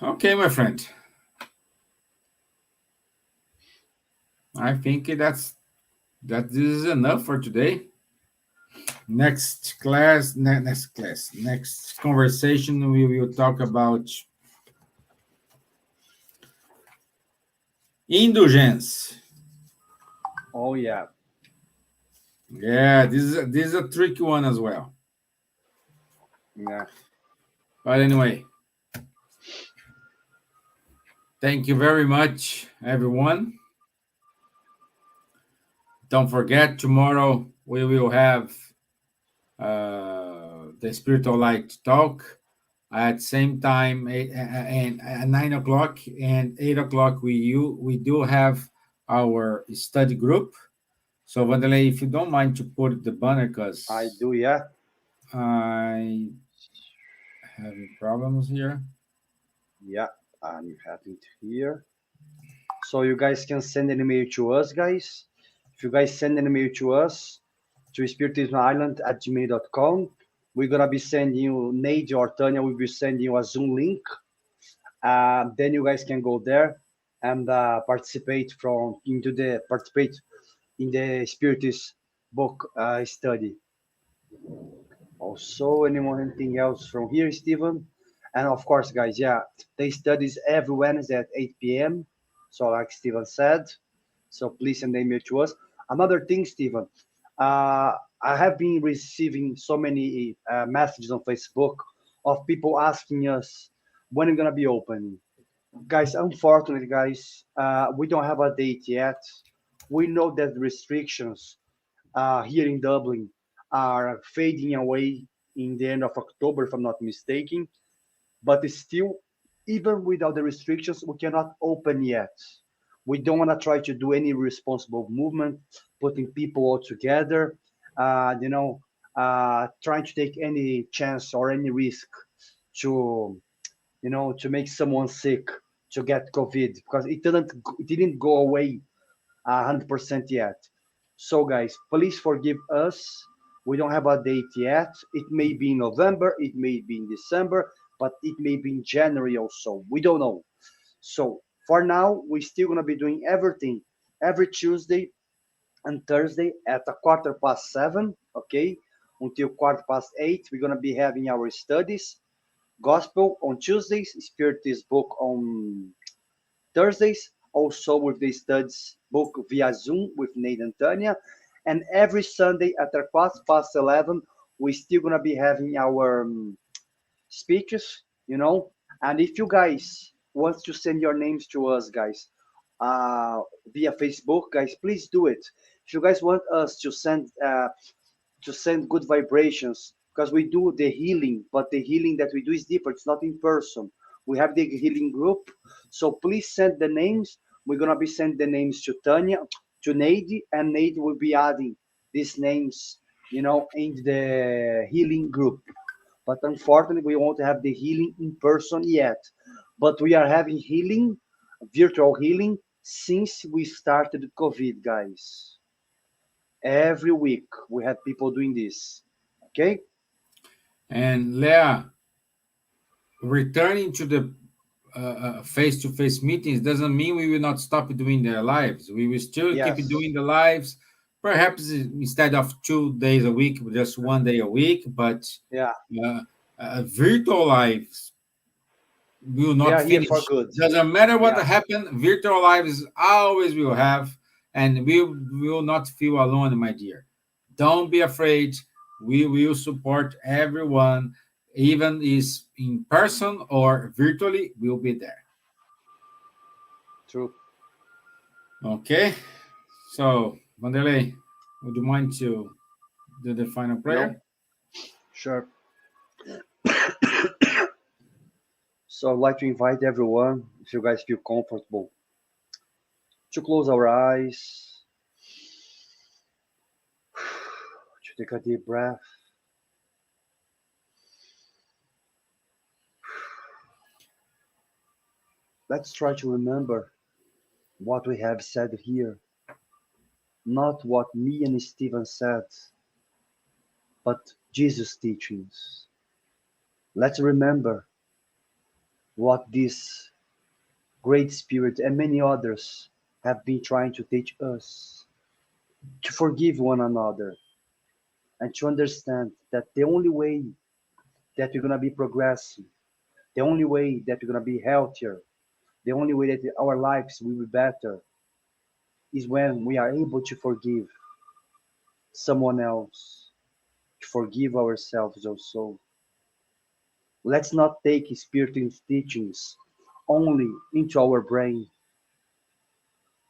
Okay, my friend. I think that this is enough for today. Next conversation, we will talk about indulgence. Oh yeah. Yeah, this is a tricky one as well. Yeah. But anyway, thank you very much, everyone. Don't forget, tomorrow we will have the Spiritual Light Talk at same time and at 9 o'clock and 8 o'clock. We do have our study group. So Wanderley, if you don't mind to put the banner, because I do, yeah. I having problems here. Yeah, I'm happy to hear. So you guys can send an email to us, guys. If you guys send an email to us, to spiritismisland@gmail.com, we're gonna be sending you, Nate or Tanya will be sending you a Zoom link. Then you guys can go there and participate in the Spiritist book study. Also, anything else from here, Stevan? And of course, guys, yeah, they studies every Wednesday at 8 p.m. So, like Stevan said, so please send email to us. Another thing, Stevan, I have been receiving so many messages on Facebook of people asking us when we're gonna be opening. Guys, unfortunately, guys, we don't have a date yet. We know that the restrictions here in Dublin are fading away in the end of October, if I'm not mistaken. But still, even without the restrictions, we cannot open yet. We don't want to try to do any responsible movement, putting people all together, trying to take any chance or any risk to, to make someone sick, to get COVID, because it didn't go away 100% yet. So, guys, please forgive us. We don't have a date yet. It may be in November, it may be in December, but it may be in January also. We don't know. So, for now, we're still going to be doing everything every Tuesday and Thursday at 7:15, okay? Until 8:15, we're going to be having our studies. Gospel on Tuesdays, Spiritist book on Thursdays, also with the studies book via Zoom with Nate and Tanya. And every Sunday at 11:15, we're still going to be having our speeches, And if you guys wants to send your names to us, guys, via Facebook, guys, please do it. If you guys want us to send good vibrations, because we do the healing, but the healing that we do is different. It's not in person. We have the healing group, so please send the names. We're gonna be sending the names to Tanya, to Nade, and Nade will be adding these names, in the healing group. But unfortunately, we won't have the healing in person yet. But we are having healing, virtual healing, since we started COVID, guys. Every week we have people doing this. Okay? And Leah, returning to the face-to-face meetings doesn't mean we will not stop doing their lives. We will still Yes. keep doing the lives, perhaps instead of 2 days a week, just 1 day a week. But Yeah. virtual lives will They not are here finish. for good. Doesn't matter what Yeah. happens, virtual lives always will have, and we will not feel alone, my dear. Don't be afraid. We will support everyone, even is in person or virtually, we'll be there. True. Okay. So, Wanderley, would you mind to do the final prayer? No? Sure. So I'd like to invite everyone, if you guys feel comfortable, to close our eyes, to take a deep breath. Let's try to remember what we have said here, not what me and Stevan said, but Jesus' teachings. Let's remember what this great spirit and many others have been trying to teach us, to forgive one another and to understand that the only way that we're going to be progressing, the only way that we're going to be healthier, the only way that our lives will be better is when we are able to forgive someone else, to forgive ourselves also. Let's not take Spiritist teachings only into our brain,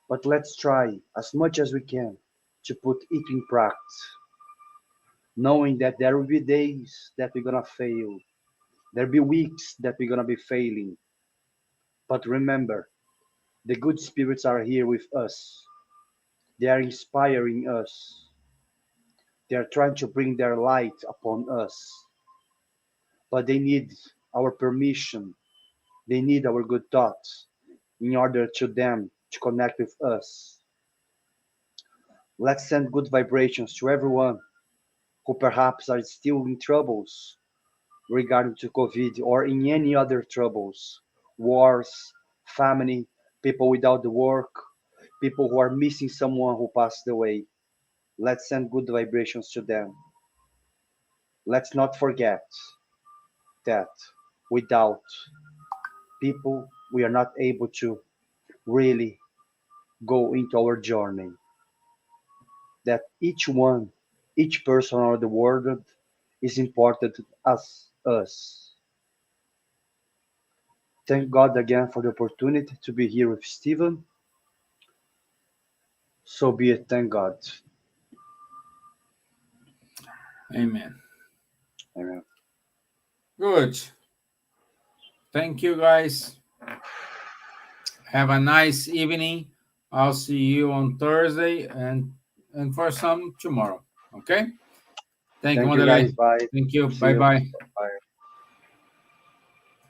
but let's try as much as we can to put it in practice, knowing that there will be days that we're going to fail, there'll be weeks that we're going to be failing. But remember, the good spirits are here with us. They are inspiring us. They are trying to bring their light upon us. But they need our permission. They need our good thoughts in order to them to connect with us. Let's send good vibrations to everyone who perhaps are still in troubles regarding to COVID or in any other troubles, wars, family, people without the work, people who are missing someone who passed away. Let's send good vibrations to them. Let's not forget that without people, we are not able to really go into our journey. That each person on the world is important as us. Thank God again for the opportunity to be here with Stevan. So be it, thank God. Amen. Amen. Good. Thank you, guys. Have a nice evening. I'll see you on Thursday and for some tomorrow. Okay? Thank you, Thank you guys. Wanderley. Bye. Thank you. See Bye you. bye. Bye.